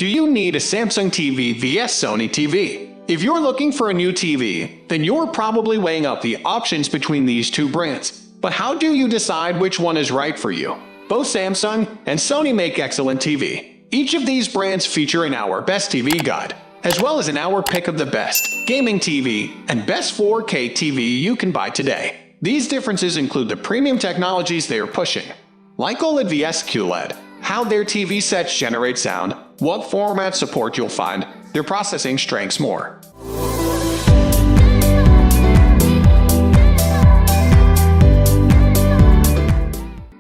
Do you need a Samsung TV vs Sony TV? If you're looking for a new TV, then you're probably weighing up the options between these two brands. But how do you decide which one is right for you? Both Samsung and Sony make excellent TV. Each of these brands feature in our Best TV Guide, as well as in our pick of the best gaming TV and best 4K TV you can buy today. These differences include the premium technologies they are pushing, like OLED vs QLED, how their TV sets generate sound, what format support you'll find, their processing strengths more.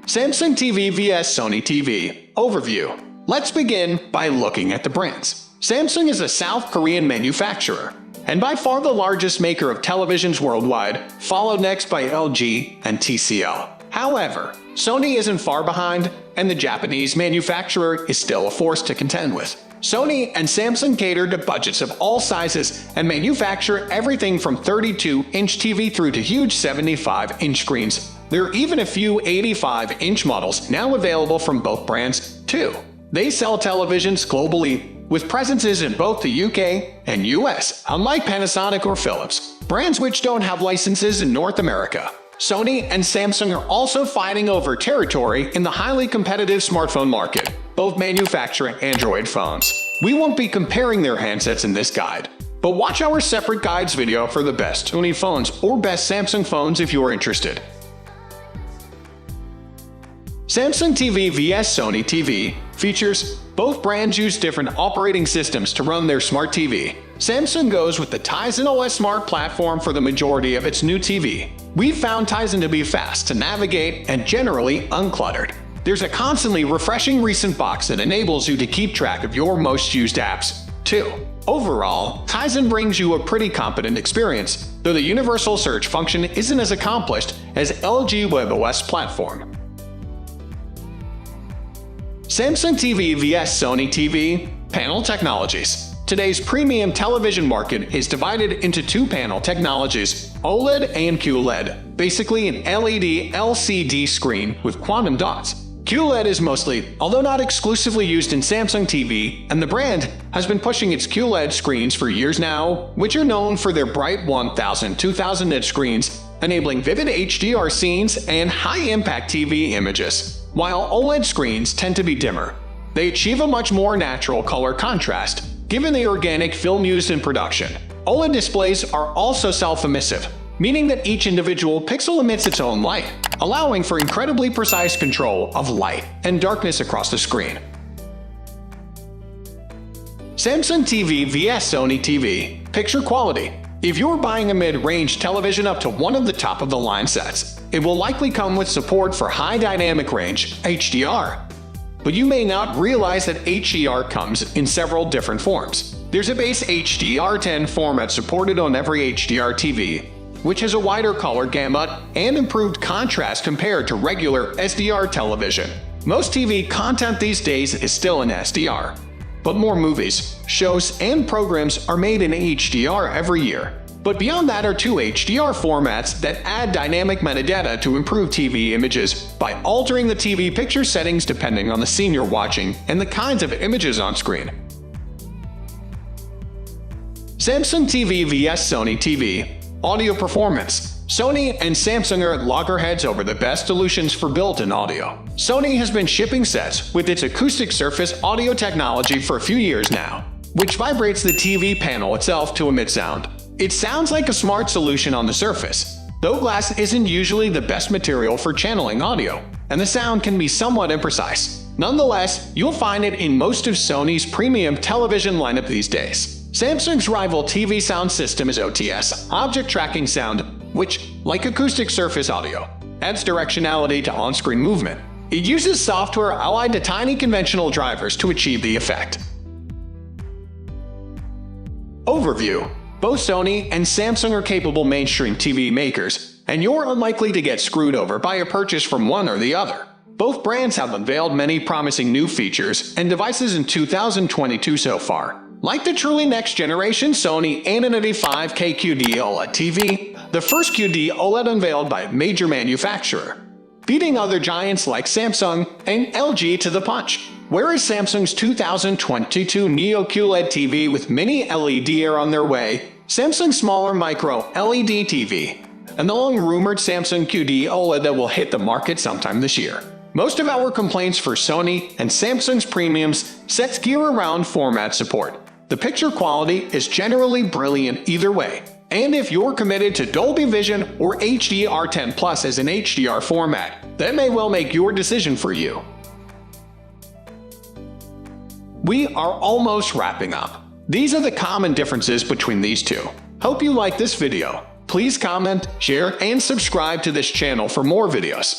Samsung TV vs Sony TV. Overview. Let's begin by looking at the brands. Samsung is a South Korean manufacturer, and by far the largest maker of televisions worldwide, followed next by LG and TCL. However, Sony isn't far behind, and the Japanese manufacturer is still a force to contend with. Sony and Samsung cater to budgets of all sizes and manufacture everything from 32-inch TV through to huge 75-inch screens. There are even a few 85-inch models now available from both brands, too. They sell televisions globally, with presences in both the UK and US, unlike Panasonic or Philips, brands which don't have licenses in North America. Sony and Samsung are also fighting over territory in the highly competitive smartphone market, both manufacturing Android phones. We won't be comparing their handsets in this guide, but watch our separate guides video for the best Sony phones or best Samsung phones if you're interested. Samsung TV vs Sony TV features. Both brands use different operating systems to run their smart TV. Samsung goes with the Tizen OS Smart platform for the majority of its new TV. We've found Tizen to be fast to navigate and generally uncluttered. There's a constantly refreshing recent box that enables you to keep track of your most used apps, too. Overall, Tizen brings you a pretty competent experience, though the universal search function isn't as accomplished as LG WebOS platform. Samsung TV vs Sony TV. Panel technologies. Today's premium television market is divided into two panel technologies, OLED and QLED, basically an LED LCD screen with quantum dots. QLED is mostly, although not exclusively, used in Samsung TV, and the brand has been pushing its QLED screens for years now, which are known for their bright 1000-2000 nit screens, enabling vivid HDR scenes and high-impact TV images. While OLED screens tend to be dimmer, they achieve a much more natural color contrast, given the organic film used in production. OLED displays are also self-emissive, meaning that each individual pixel emits its own light, allowing for incredibly precise control of light and darkness across the screen. Samsung TV vs Sony TV. Picture quality. If you're buying a mid-range television up to one of the top-of-the-line sets, it will likely come with support for high dynamic range (HDR). But you may not realize that HDR comes in several different forms. There's a base HDR10 format supported on every HDR TV, which has a wider color gamut and improved contrast compared to regular SDR television. Most TV content these days is still in SDR, but more movies, shows, and programs are made in HDR every year. But beyond that are two HDR formats that add dynamic metadata to improve TV images by altering the TV picture settings depending on the scene you're watching and the kinds of images on screen. Samsung TV vs Sony TV. Audio performance. Sony and Samsung are at loggerheads over the best solutions for built-in audio. Sony has been shipping sets with its acoustic surface audio technology for a few years now, which vibrates the TV panel itself to emit sound. It sounds like a smart solution on the surface, though glass isn't usually the best material for channeling audio, and the sound can be somewhat imprecise. Nonetheless, you'll find it in most of Sony's premium television lineup these days. Samsung's rival TV sound system is OTS, Object Tracking Sound, which, like acoustic surface audio, adds directionality to on-screen movement. It uses software allied to tiny conventional drivers to achieve the effect. Overview. Both Sony and Samsung are capable mainstream TV makers, and you're unlikely to get screwed over by a purchase from one or the other. Both brands have unveiled many promising new features and devices in 2022 so far, like the truly next-generation Sony A95 QD OLED TV, the first QD OLED unveiled by a major manufacturer, beating other giants like Samsung and LG to the punch. Whereas Samsung's 2022 Neo QLED TV with mini LED are on their way, Samsung's smaller micro LED TV, and the long-rumored Samsung QD OLED that will hit the market sometime this year. Most of our complaints for Sony and Samsung's premiums sets gear around format support. The picture quality is generally brilliant either way, and if you're committed to Dolby Vision or HDR10 Plus as an HDR format, that may well make your decision for you. We are almost wrapping up. These are the common differences between these two. Hope you like this video. Please comment, share, and subscribe to this channel for more videos.